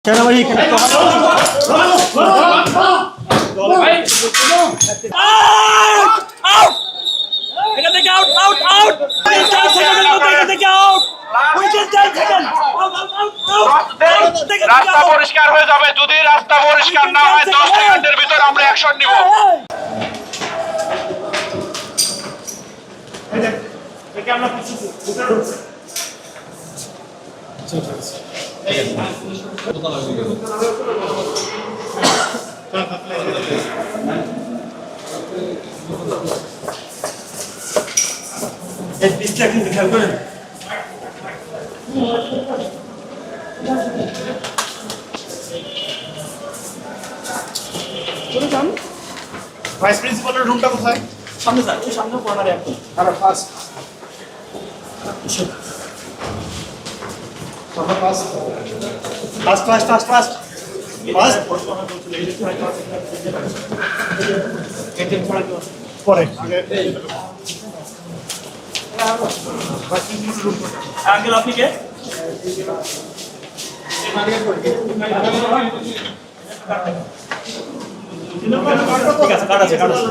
সেনাবাহিনী এখানে রাস্তা পরিষ্কার হয়ে যাবে। যদি রাস্তা পরিষ্কার না হয় 10 সেকেন্ডের ভিতর আমরা অ্যাকশন নিব। ভাইস প্রিন্সিপালের রুমটা কোথায়? সামনে স্যার, ওই সামনে কর্নারে একদম। আমরা ফার্স্ট পরে আঙ্কেল আপনি কে? ঠিক আছে, কাট আছে, কাট আছে।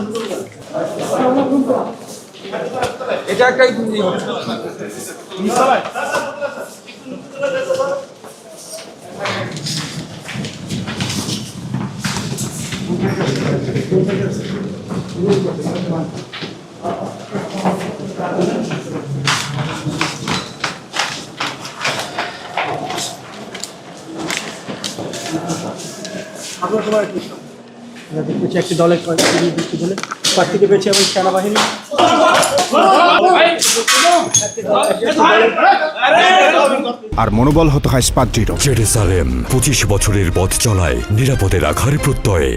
এটা একটাই আপনার তোমার দেখছি একটি দলের দুটি দলে প্রার্থীকে পেয়েছে এবং সেনাবাহিনী আর মনোবল হতে হয় স্পাত-দৃঢ়। জেরুজালেম 25 বছরের পথ চলায় নিরাপদে রাখার প্রত্যয়ে।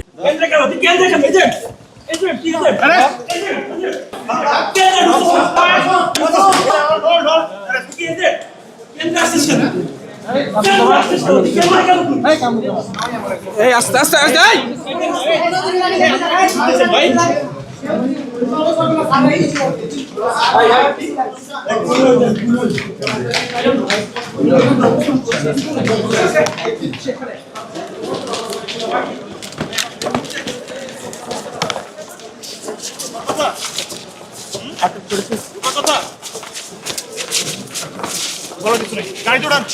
এই আস্তে আস্তে আস্তে গাড়ি জোড়ান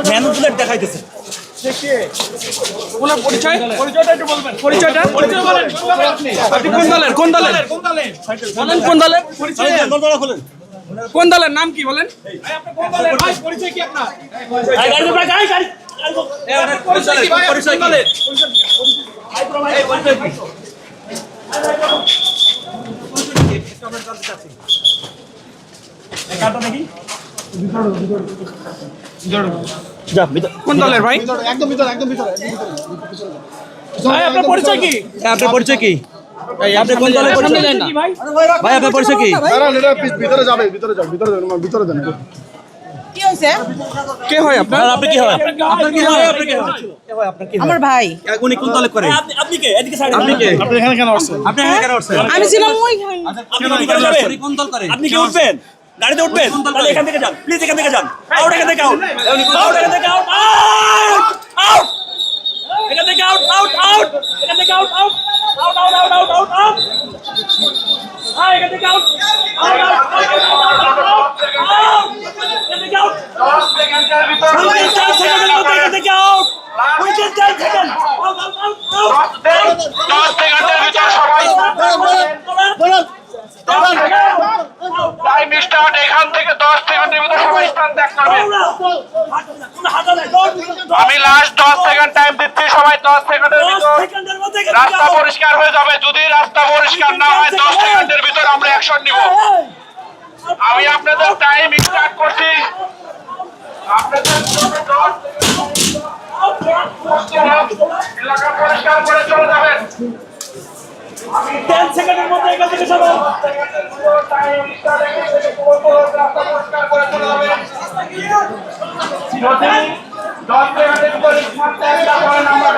ম্যানুপুলেট দেখাইতেছে। ওনার পরিচয়টা একটু বলবেন। পরিচয় বলেন। আপনি কোন দলের বলেন, কোন দলের কোন দলের নাম কি বলেন? পরিচয় কি আপনার? পরিচয় কি? কোন দলের ভাই? একদম ভিতরে আপনার পরিচয় কি? আপনার পরিচয় কি? আপনি কোন দলের পরিচয়? ভাই আপনার পরিচয় কি? ভিতরে যাবে, ভিতরে দেন। কি হয়েছে? কে হয় আপনার? আপনি কি হয়? আপনার কি হয়? আপনার কি হয়? আপনার কি হয়? আমার ভাই। উনি কোন দলে করে? আপনি কে? এদিকে সাইডে। আপনি কে? আপনি এখানে কেন আসছেন? আপনি এখানে কেন আসছেন? আমি ছিলাম ওইখানে। আপনি কি করে যাবেন? কোন দল করে? আপনি কি উঠবেন? গাড়িতে উঠবেন? তাহলে এখান থেকে যান। প্লিজ এখান থেকে যান। আউট, এখান থেকে আউট। আউট, এখান থেকে আউট। আউট! এখান থেকে আউট, আউট, আউট! এখান থেকে out, out! Out, out, out, out, out, out! এখান থেকে out! Out, out, out, out, out! এখান থেকে আউট! 10 সেকেন্ডের ভিতর 4 সেকেন্ডের মধ্যে এখান থেকে out! Within 10 second! Out, out, out, out! 10 সেকেন্ডের ভিতর সবাই টাইম স্টার্ট। এখান থেকে 10 সেকেন্ডের ভিতর সবাই স্থান ত্যাগ করবেন। আমি লাস্ট 10 সেকেন্ড টাইম দিচ্ছি। সবাই 10 সেকেন্ডের ভিতর রাস্তা পরিষ্কার হয়ে যাবে। যদি রাস্তা পরিষ্কার না হয় 10 সেকেন্ডের ভিতর আমরা অ্যাকশন নিব। আমি আপনাদের টাইম স্টার্ট করছি। আপনাদের এলাকা পরিষ্কার করে চলে যাবেন। 10 সেকেন্ডের মধ্যে এখান থেকে সবাই যদি 10 সেকেন্ডের ভিতরে আমরা